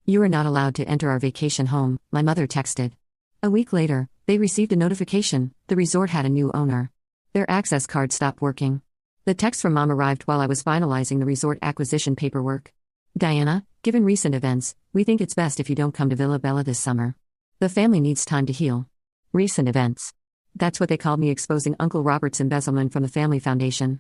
You are not allowed to enter our vacation home, my mother texted. A week later, they received a notification: the resort had a new owner. Their access card stopped working. The text from Mom arrived while I was finalizing the resort acquisition paperwork. Diana, given recent events, we think it's best if you don't come to Villa Bella this summer. The family needs time to heal. Recent events. That's what they called me, exposing Uncle Robert's embezzlement from the family foundation.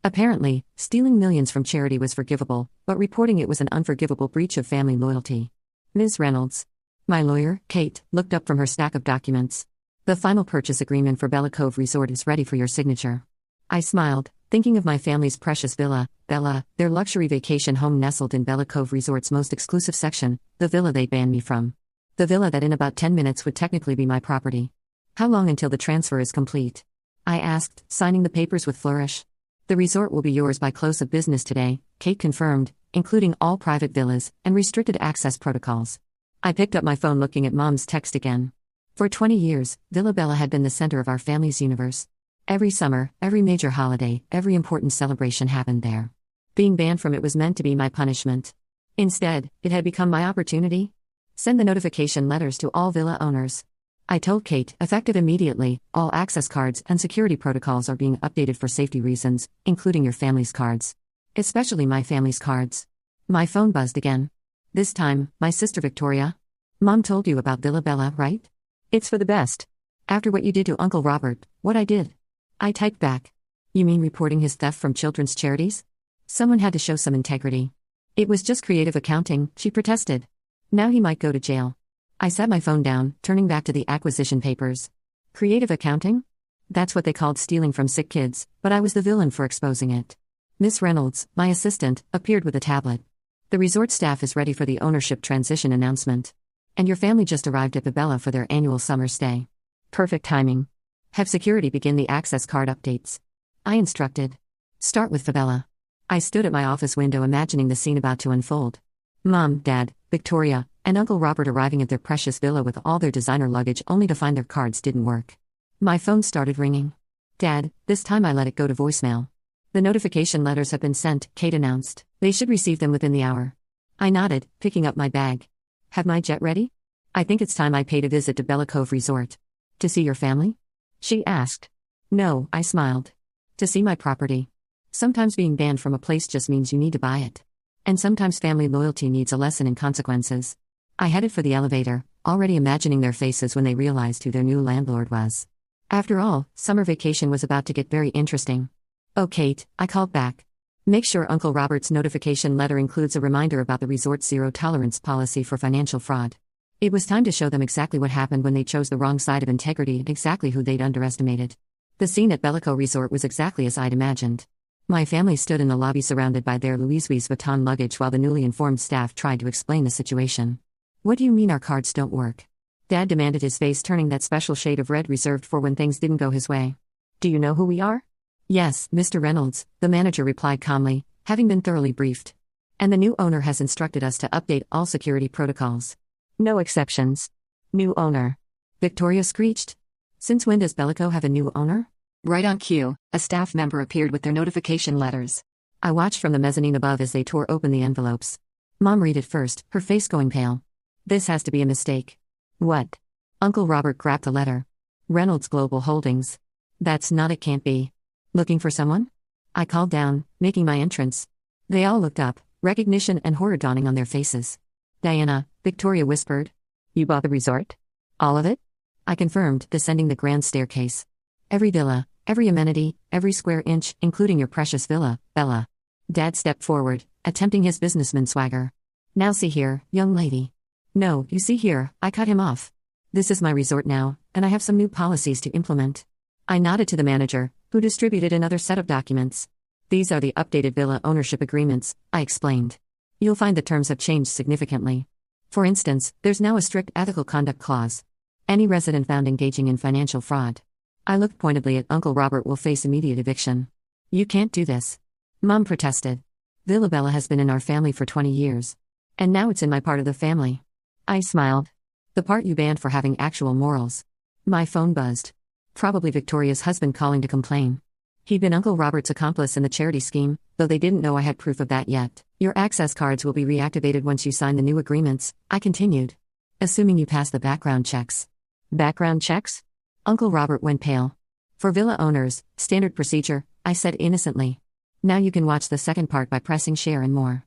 Apparently, stealing millions from charity was forgivable, but reporting it was an unforgivable breach of family loyalty. Ms. Reynolds. My lawyer, Kate, looked up from her stack of documents. The final purchase agreement for Bella Cove Resort is ready for your signature. I smiled, thinking of my family's precious villa, Bella, their luxury vacation home nestled in Bella Cove Resort's most exclusive section, the villa they banned me from. The villa that in about 10 minutes would technically be my property. How long until the transfer is complete? I asked, signing the papers with flourish. The resort will be yours by close of business today, Kate confirmed, including all private villas and restricted access protocols. I picked up my phone, looking at Mom's text again. For 20 years, Villa Bella had been the center of our family's universe. Every summer, every major holiday, every important celebration happened there. Being banned from it was meant to be my punishment. Instead, it had become my opportunity. Send the notification letters to all villa owners. I told Kate, effective immediately, all access cards and security protocols are being updated for safety reasons, including your family's cards. Especially my family's cards. My phone buzzed again. This time, my sister Victoria. Mom told you about Villa Bella, right? It's for the best. After what you did to Uncle Robert, what I did. I typed back. You mean reporting his theft from children's charities? Someone had to show some integrity. It was just creative accounting, she protested. Now he might go to jail. I set my phone down, turning back to the acquisition papers. Creative accounting? That's what they called stealing from sick kids, but I was the villain for exposing it. Miss Reynolds, my assistant, appeared with a tablet. The resort staff is ready for the ownership transition announcement. And your family just arrived at Bella for their annual summer stay. Perfect timing. Have security begin the access card updates. I instructed. Start with Fabella. I stood at my office window, imagining the scene about to unfold. Mom, Dad, Victoria, and Uncle Robert arriving at their precious villa with all their designer luggage, only to find their cards didn't work. My phone started ringing. Dad, this time I let it go to voicemail. The notification letters have been sent, Kate announced. They should receive them within the hour. I nodded, picking up my bag. Have my jet ready? I think it's time I paid a visit to Bella Cove Resort. To see your family? She asked. No, I smiled. To see my property. Sometimes being banned from a place just means you need to buy it. And sometimes family loyalty needs a lesson in consequences. I headed for the elevator, already imagining their faces when they realized who their new landlord was. After all, summer vacation was about to get very interesting. Oh, Kate, I called back. Make sure Uncle Robert's notification letter includes a reminder about the resort's zero-tolerance policy for financial fraud. It was time to show them exactly what happened when they chose the wrong side of integrity and exactly who they'd underestimated. The scene at Bella Cove Resort was exactly as I'd imagined. My family stood in the lobby surrounded by their Louis Vuitton luggage while the newly informed staff tried to explain the situation. What do you mean our cards don't work? Dad demanded, his face turning that special shade of red reserved for when things didn't go his way. Do you know who we are? Yes, Mr. Reynolds, the manager replied calmly, having been thoroughly briefed. And the new owner has instructed us to update all security protocols. No exceptions. New owner. Victoria screeched. Since when does Bellico have a new owner? Right on cue, a staff member appeared with their notification letters. I watched from the mezzanine above as they tore open the envelopes. Mom read it first, her face going pale. This has to be a mistake. What? Uncle Robert grabbed the letter. Reynolds Global Holdings. That's not, it can't be. Looking for someone? I called down, making my entrance. They all looked up, recognition and horror dawning on their faces. Diana, Victoria whispered. You bought the resort? All of it? I confirmed, descending the grand staircase. Every villa, every amenity, every square inch, including your precious villa, Bella. Dad stepped forward, attempting his businessman swagger. Now see here, young lady. No, you see here, I cut him off. This is my resort now, and I have some new policies to implement. I nodded to the manager, who distributed another set of documents. These are the updated villa ownership agreements, I explained. You'll find the terms have changed significantly. For instance, there's now a strict ethical conduct clause. Any resident found engaging in financial fraud. I looked pointedly at Uncle Robert will face immediate eviction. You can't do this. Mom protested. Villa Bella has been in our family for 20 years. And now it's in my part of the family. I smiled. The part you banned for having actual morals. My phone buzzed. Probably Victoria's husband calling to complain. He'd been Uncle Robert's accomplice in the charity scheme, though they didn't know I had proof of that yet. Your access cards will be reactivated once you sign the new agreements, I continued. Assuming you pass the background checks. Background checks? Uncle Robert went pale. For villa owners, standard procedure, I said innocently. Now you can watch the second part by pressing share and more.